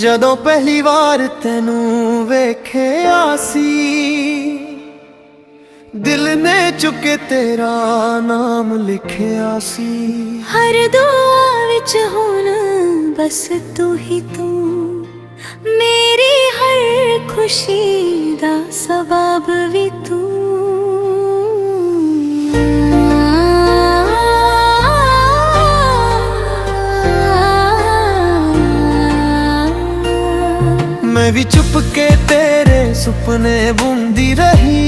ਜਦੋਂ ਪਹਿਲੀ ਵਾਰ ਤੈਨੂੰ ਵੇਖਿਆ ਸੀ, ਦਿਲ ਨੇ ਚੁੱਕੇ ਤੇਰਾ ਨਾਮ ਲਿਖਿਆ ਸੀ। ਹਰ ਦੁਆ ਵਿੱਚ ਹੁਣ ਬਸ ਤੂੰ ਹੀ ਤੂੰ, ਮੇਰੀ ਹਰ ਖੁਸ਼ੀ ਦਾ ਸਬਬ ਵੀ ਤੂੰ। मैं भी चुप के तेरे सुपने बुनदी रही,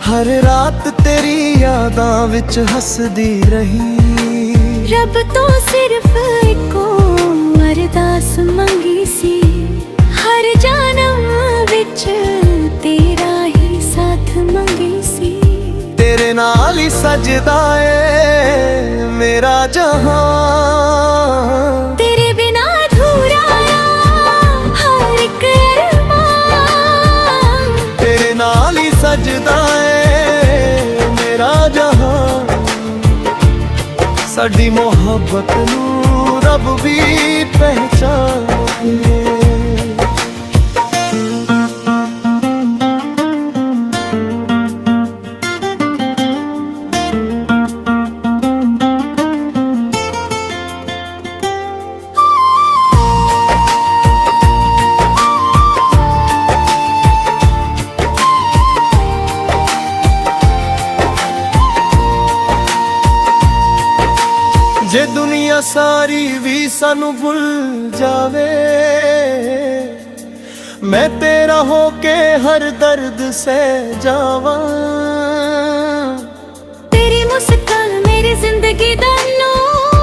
हर रात तेरी यादां विच हसदी रही। रब तो सिर्फ इको अरदास मंगी सी, हर जन्म विच तेरा ही साथ मंगी सी। तेरे नाल ही सजदा है मेरा जहां, तेरे बिना अधूरा हर एक अरमान। तेरे नाल ही सजदा है मेरा जहां, साडी मोहब्बत नूं रब भी पहचाने। जे दुनिया सारी भी सानू भुल जावे, मैं तेरा होके हर दर्द सह जावा। तेरी मुस्कान मेरी जिंदगी दा नूर,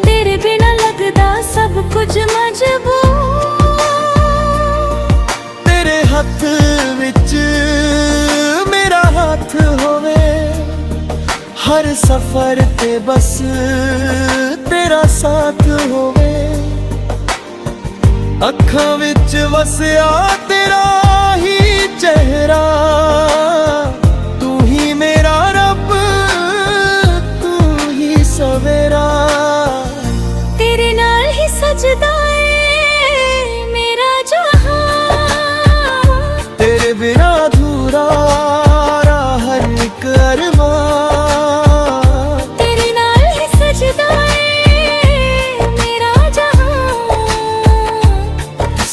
तेरे बिना लगदा सब कुछ मजबूर। तेरे हथ विच मेरा हाथ होवे, हर सफर ते बस तेरा साथ होवे। अखां विच वसिया तेरा ही चेहरा, तू ही मेरा रब, तू ही सवेरा। तेरे नाल ही सजदा है मेरा जहां, तेरे बिना अधूरा हर एक अरमान।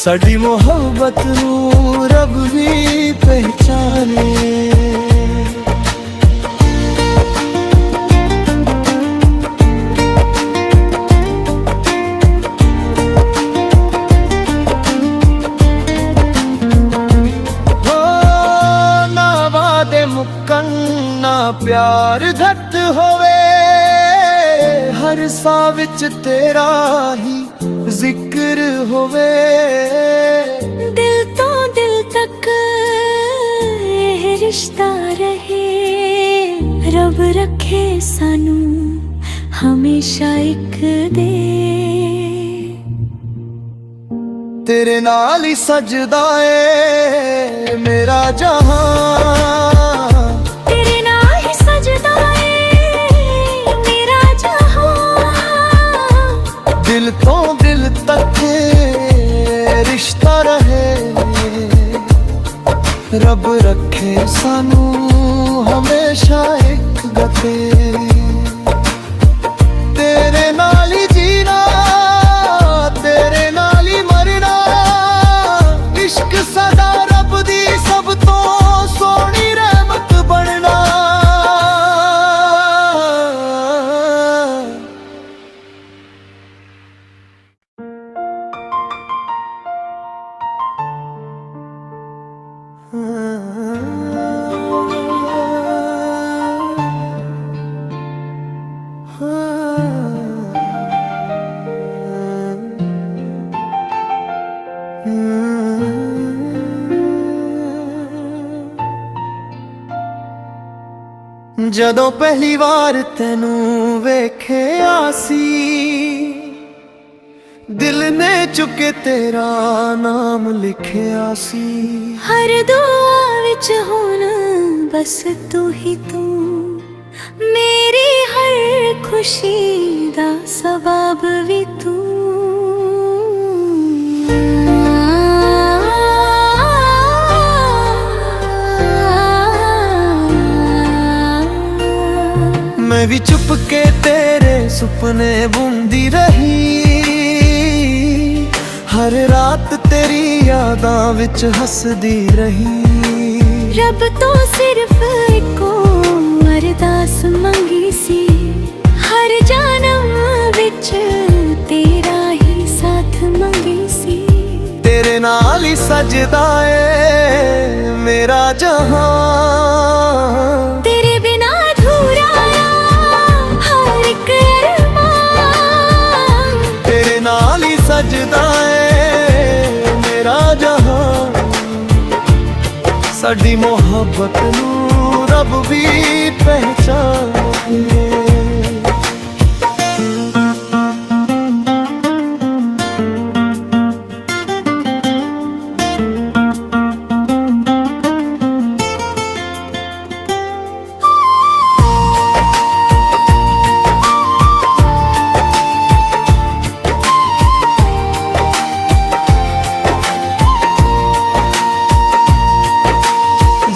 साडी मोहब्बत नूं रब भी पहचाने। हो ना वादे मुक्कन ना प्यार घट होवे, हर सा विच तेरा ही जिक्र होवे। दिल तो दिल तक यह रिश्ता रहे, रब रखे सानू हमेशा एक दे। तेरे नाल ही सजदा है मेरा जहां, तेरे नाल ही सजदा है मेरा जहां। दिल तो दिल तक रिश्ता रहे, रब रखे सानू हमेशा एक गते। तेरे नाल ही जीना, तेरे नाल ही मरना, इश्क सदा रब दी सब तो सोहनी रहमत बनना। ਜਦੋਂ ਪਹਿਲੀ ਵਾਰ ਤੈਨੂੰ ਵੇਖਿਆ ਸੀ, दिल ने चुके तेरा नाम लिखिया सी। हर दुआ विच हुण बस तू ही तू, मेरी हर खुशी दा सबब भी तू। मैं भी चुप के तेरे सुपने बुनदी रही, हर रात तेरी यादां विच हसदी रही। रब तो सिर्फ इको अरदास मंगी सी, हर जन्म विच तेरा ही साथ मंगी सी। तेरे नाल ही सजदा है मेरा जहां, तेरे बिना अधूरा हर एक अरमान। तेरे नाल ही सजदा है मेरा जहां। साडी मोहब्बत नूं रब भी पहचाने।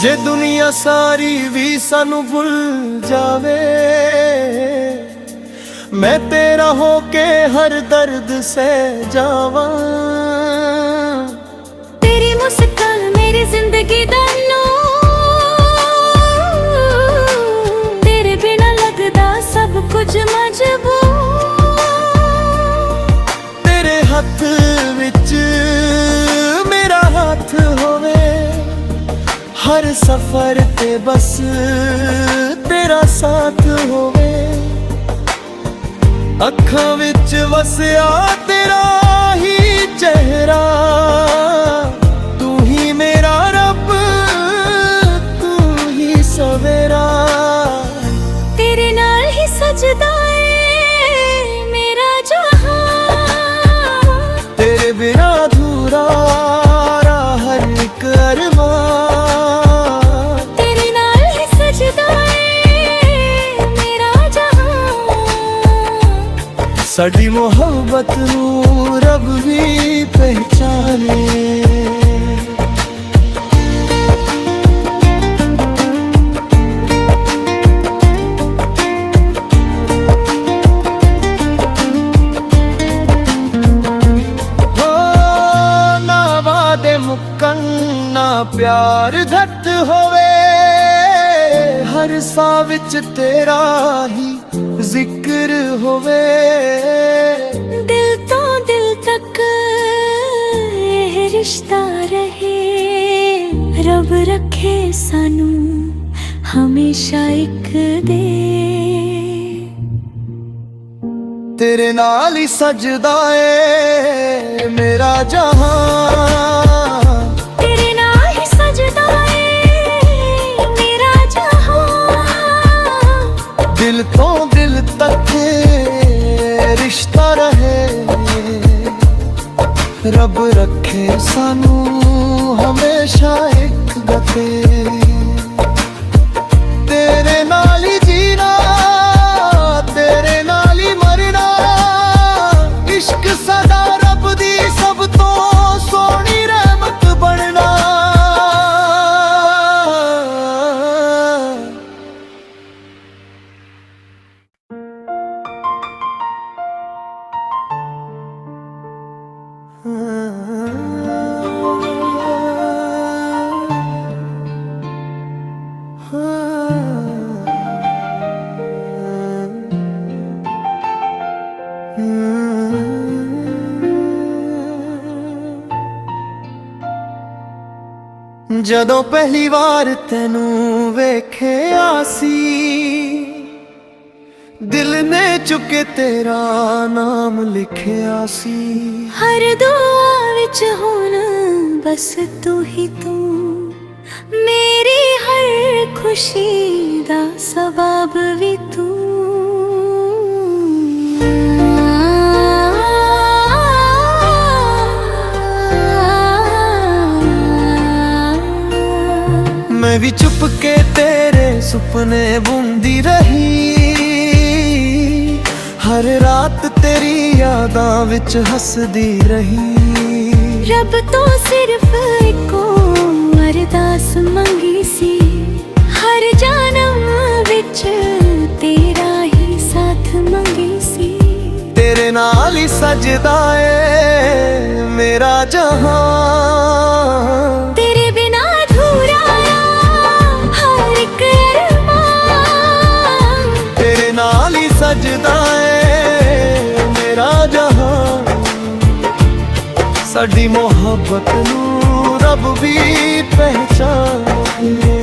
जे दुनिया सारी भी सानू भुल जावे, मैं तेरा होके हर दर्द सह जावा। तेरी मुस्कान मेरी जिंदगी दा नूर, तेरे बिना लगदा सब कुछ मजबूर। तेरे हथ विच मेरा हाथ होवे, हर सफर ते बस तेरा साथ होवे। अखां विच वसिया तेरा ही चेहरा, तू ही मेरा रब, तू ही सवेरा। तेरे नाल ही सजदा है मेरा जहां, तेरे बिना अधूरा हर एक अरमान। साडी मोहब्बत नूं रब भी पहचाने। हो ना वादे मुक्कन ना प्यार घट होवे, हर सा विच तेरा ही जिक्र होवे। दिल तो दिल तक ये रिश्ता रहे, रब रखे सानू हमेशा एक दे। तेरे नाल ही सजदा है मेरा जहां, तेरे नाल ही सजदा है मेरा जहां। दिल तो दिल तक रिश्ता रहे, रब रखे सानू हमेशा एक गते। तेरे नाल ही जीना, तेरे नाल ही मरना, इश्क सदा रब दी सब तो सोहनी रहमत बनना। ਜਦੋਂ ਪਹਿਲੀ ਵਾਰ ਤੈਨੂੰ ਵੇਖਿਆ ਸੀ, ਦਿਲ ਨੇ ਚੁੱਕੇ ਤੇਰਾ ਨਾਮ ਲਿਖਿਆ ਸੀ। हर दुआ विच हुण बस तू ही तू, मेरी हर खुशी दा सबब भी तू। मैं भी चुप के तेरे सुपने बुनदी रही, ਹਰ ਰਾਤ ਤੇਰੀ ਯਾਦਾਂ ਵਿੱਚ ਹੱਸਦੀ ਰਹੀ। ਰੱਬ ਤੋਂ ਸਿਰਫ ਇੱਕੋ ਅਰਦਾਸ ਮੰਗੀ ਸੀ, ਹਰ ਜਨਮ ਵਿੱਚ ਤੇਰਾ ਹੀ ਸਾਥ ਮੰਗੀ ਸੀ। ਤੇਰੇ ਨਾਲ ਹੀ ਸਜਦਾ ਏ ਮੇਰਾ ਜਹਾਂ, ਤੇਰੇ ਬਿਨਾ ਅਧੂਰਾ ਹਰ ਇੱਕ ਅਰਮਾਨ। ਤੇਰੇ ਨਾਲ ਹੀ ਸਜਦਾ ਏ ਮੇਰਾ ਜਹਾਂ। ਸਾਡੀ ਮੁਹੱਬਤ ਨੂੰ ਰੱਬ ਵੀ ਪਹਿਚਾਨੇ।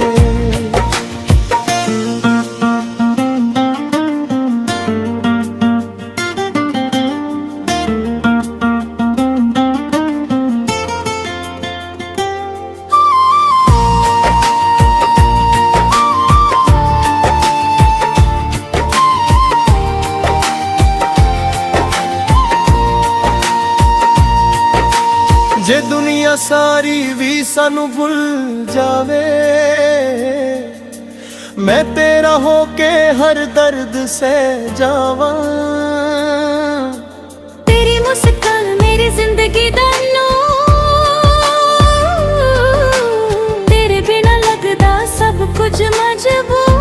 ਜੇ ਦੁਨੀਆ ਸਾਰੀ ਵੀ ਸਾਨੂੰ ਭੁੱਲ ਜਾਵੇ, ਮੈਂ ਤੇਰਾ ਹੋ ਕੇ ਹਰ ਦਰਦ ਸਹਿ ਜਾਵਾਂ। ਤੇਰੀ ਮੁਸਕਾਨ ਮੇਰੀ ਜ਼ਿੰਦਗੀ ਦਾ ਨੂਰ, ਤੇਰੇ ਬਿਨਾ ਲੱਗਦਾ ਸਭ ਕੁਝ ਮਜਬੂਰ।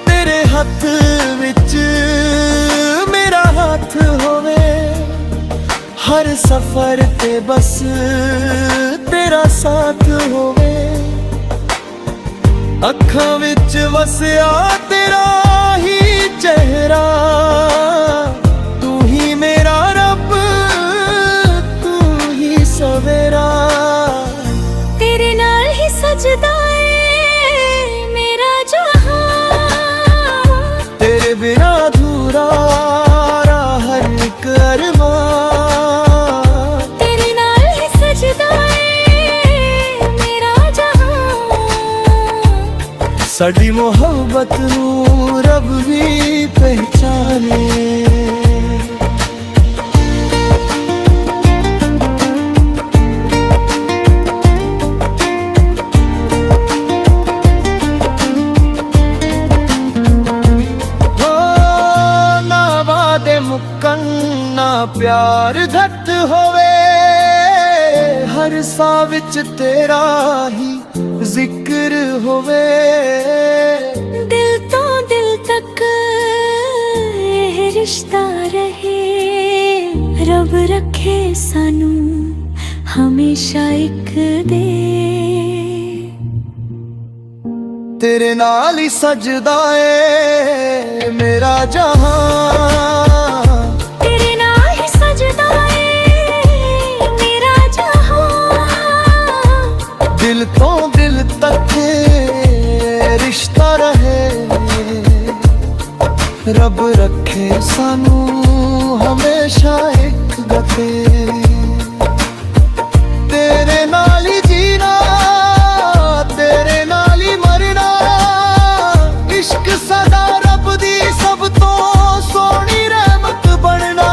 ਤੇਰੇ ਹੱਥ ਵਿੱਚ ਮੇਰਾ ਹੱਥ ਹੋਵੇ, ਹਰ ਸਫ਼ਰ ਤੇ ਬਸ ਤੇਰਾ ਸਾਥ ਹੋਵੇ। ਅੱਖਾਂ ਵਿੱਚ ਵਸਿਆ ਤੇਰਾ ਹੀ ਚਿਹਰਾ, ਤੂੰ ਹੀ ਮੇਰਾ ਰੱਬ, ਤੂੰ ਹੀ ਸਵੇਰਾ। ਤੇਰੇ ਨਾਲ ਹੀ ਸਜਦਾ ਏ ਮੇਰਾ ਜਹਾਂ, ਤੇਰੇ ਬਿਨਾ ਅਧੂਰਾ ਹਰ ਇੱਕ ਅਰਮਾਨ। ਸਾਡੀ ਮੁਹੱਬਤ ਨੂੰ ਰੱਬ ਵੀ ਪਹਿਚਾਨੇ। ਨਾ ਵਾਦੇ ਮੁੱਕਣ, ਨਾ ਪਿਆਰ ਘੱਟ ਹੋਵੇ, ਹਰ ਸਾਹ ਵਿੱਚ ਤੇਰਾ ਹੀ ਜ਼ਿਕਰ ਹੋਵੇ। ਦਿਲ ਤੋਂ ਦਿਲ ਤੱਕ ਇਹ ਰਿਸ਼ਤਾ ਰਹੇ, ਰੱਬ ਰੱਖੇ ਸਾਨੂੰ ਹਮੇਸ਼ਾ ਇੱਕ ਦੇ। ਤੇਰੇ ਨਾਲ ਹੀ ਸਜਦਾ ਏ ਮੇਰਾ ਜਹਾਂ, ਤੇਰੇ ਨਾਲ ਹੀ ਸਜਦਾ ਏ ਮੇਰਾ ਜਹਾਂ। ਦਿਲ ਤੋਂ ਦਿਲ ਤੱਕ ਰਿਸ਼ਤਾ ਰਹੇ, ਰੱਬ ਰੱਖੇ ਸਾਨੂੰ ਹਮੇਸ਼ਾ ਇੱਕ ਗਤੇ। ਤੇਰੇ ਨਾਲ ਹੀ ਜੀਣਾ, ਤੇਰੇ ਨਾਲ ਹੀ ਮਰਨਾ, ਇਸ਼ਕ ਸਦਾ ਰੱਬ ਦੀ ਸਭ ਤੋਂ ਸੋਹਣੀ ਰਹਿਮਤ ਬਣਨਾ।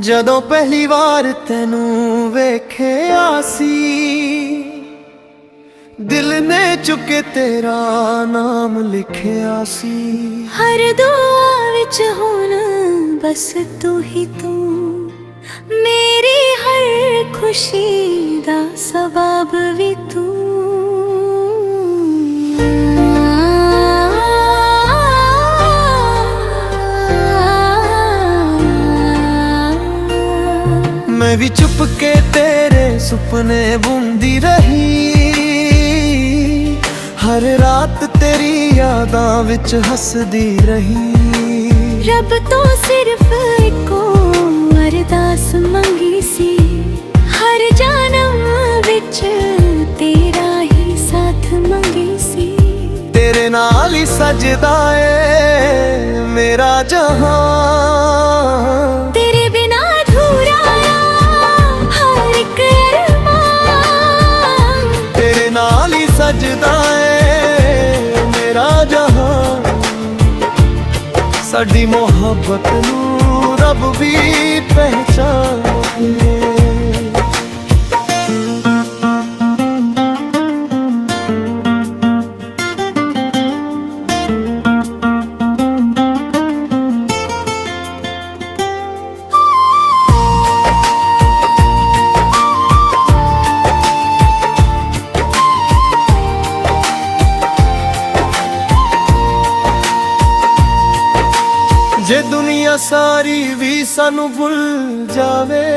ਜਦੋਂ ਪਹਿਲੀ ਵਾਰ ਤੈਨੂੰ ਵੇਖਿਆ ਸੀ, ਦਿਲ ਨੇ ਚੁੱਕੇ ਤੇਰਾ ਨਾਮ ਲਿਖਿਆ ਸੀ। ਹਰ ਦੁਆ ਵਿੱਚ ਹੁਣ ਬਸ ਤੂੰ ਹੀ ਤੂੰ, ਮੇਰੀ ਹਰ ਖੁਸ਼ੀ ਦਾ ਸਬਬ ਵੀ ਤੂੰ। ਮੈਂ ਵੀ ਚੁੱਪ ਕੇ ਤੇਰੇ ਸੁਪਨੇ ਬੁਣਦੀ ਰਹੀ, ਹਰ ਰਾਤ ਤੇਰੀ ਯਾਦਾਂ ਵਿੱਚ ਹੱਸਦੀ ਰਹੀ। ਰੱਬ ਤੋਂ ਸਿਰਫ ਇੱਕੋ ਅਰਦਾਸ ਮੰਗੀ ਸੀ, ਹਰ ਜਨਮ ਵਿੱਚ ਤੇਰਾ ਹੀ ਸਾਥ ਮੰਗੀ ਸੀ। ਤੇਰੇ ਨਾਲ ਹੀ ਸਜਦਾ ਏ मेरा जहां। तेरे बिना अधूरा हर एक अरमान, तेरे नाल ही सजदा है मेरा जहां। साडी मोहब्बत नूं रब भी पहचाने। जे दुनिया सारी भी सानू भुल जावे,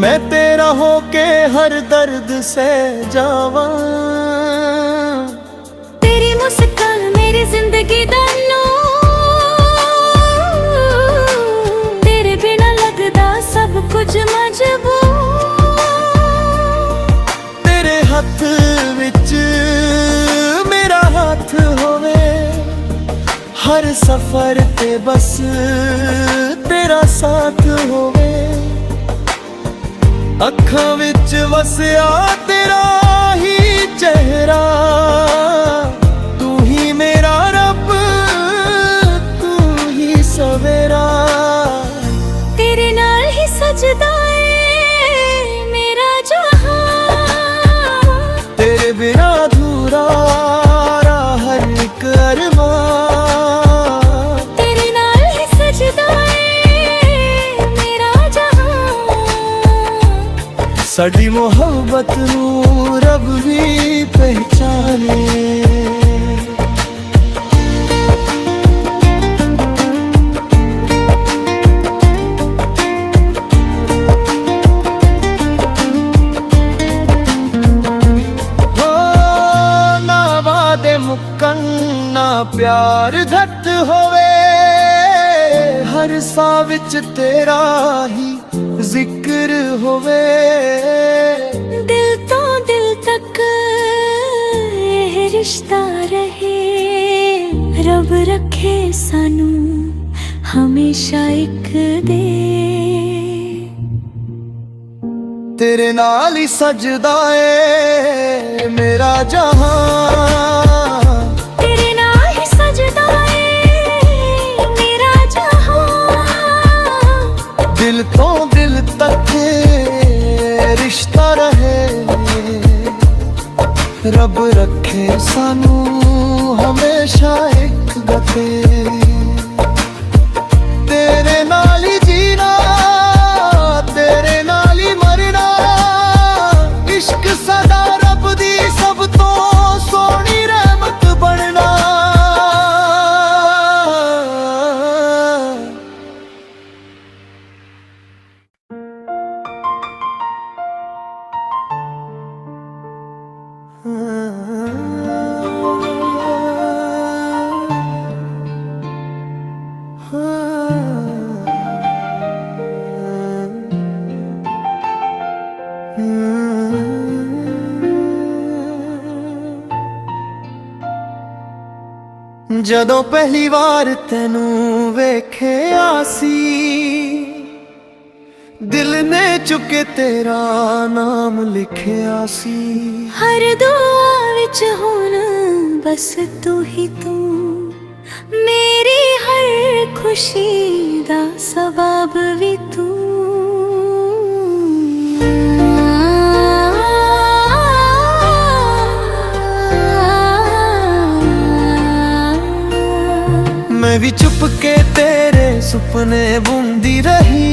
मैं तेरा होके हर दर्द सह जावा। तेरी मुस्कान मेरी जिंदगी दा नूर, तेरे बिना लगदा सब कुछ मजबूर। तेरे हथ विच मेरा हाथ होवे, हर सफर ते बस तेरा साथ होवे। अखां विच वसिया तेरा ही चेहरा, तू ही मेरा रब, तू ही सवेरा। तेरे नाल ही सजदा है मेरा जहां, तेरे बिना अधूरा हर एक अरमान। साडी मोहब्बत नूं रब भी पहचाने। हो ना वादे मुक्कन ना प्यार घट होवे, हर साह विच तेरा ही जिक्र होवे। दिल तो दिल तक यह रिश्ता रहे, रब रखे सानू हमेशा एक दे। तेरे नाल ही सजदा है मेरा जहां, तेरे नाल ही सजदा है मेरा जहां। दिल तो दिल तक रिश्ता रहे, रब रखे सानू हमेशा एक गते। तेरे नाल ही जीना, तेरे नाल ही मरना, इश्क सदा रब दी सब तो सोहनी रहमत बनना। ਜਦੋਂ ਪਹਿਲੀ ਵਾਰ ਤੈਨੂੰ ਵੇਖਿਆ ਸੀ, ਦਿਲ ਨੇ ਚੁੱਕੇ ਤੇਰਾ ਨਾਮ ਲਿਖਿਆ ਸੀ। हर दुआ विच हुण बस तू ही तू, मेरी हर खुशी दा सबब भी तू। मैं भी चुप के तेरे सुपने बुनदी रही,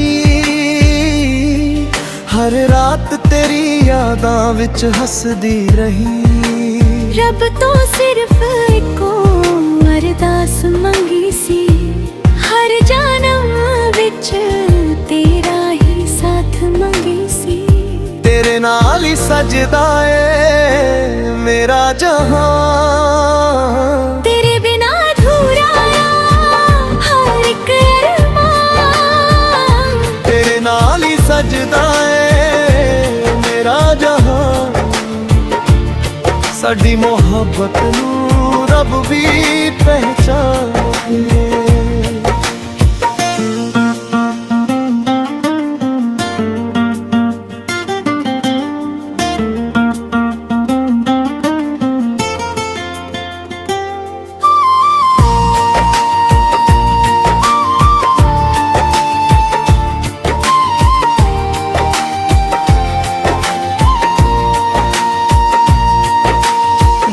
हर रात तेरी यादां विच हसदी रही। रब तो सिर्फ इको अरदास मंगी सी, हर जन्म विच तेरा ही साथ मंगी सी। तेरे नाल ही सजदा है मेरा जहां, तेरे बिना अधूरा हर एक अरमान। तेरे नाल ही सजदा है मेरा जहां। साडी मोहब्बत नूं रब भी पहचाने। ਚਾਹੇ।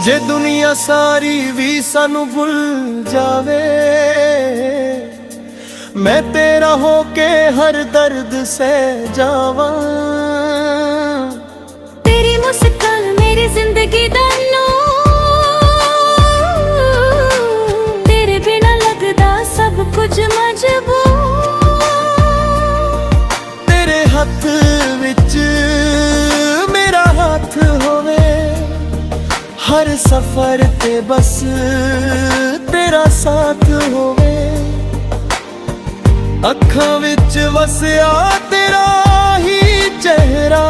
ਜੇ ਦੁਨੀਆ ਸਾਰੀ ਵੀ ਸਾਨੂੰ ਭੁੱਲ ਜਾਵੇ, ਮੈਂ ਤੇਰਾ ਹੋ ਕੇ ਹਰ ਦਰਦ ਸਹਿ ਜਾਵਾਂ। तेरी मुस्कान मेरी जिंदगी दा नूर, तेरे बिना लगदा सब कुछ मजबूर। ਤੇਰੇ ਹੱਥ ਵਿੱਚ ਮੇਰਾ ਹੱਥ ਹੋਵੇ, ਹਰ ਸਫ਼ਰ ਤੇ ਬਸ ਤੇਰਾ ਸਾਥ ਹੋਵੇ। ਅੱਖਾਂ ਵਿੱਚ ਵਸਿਆ ਤੇਰਾ ਹੀ ਚਿਹਰਾ,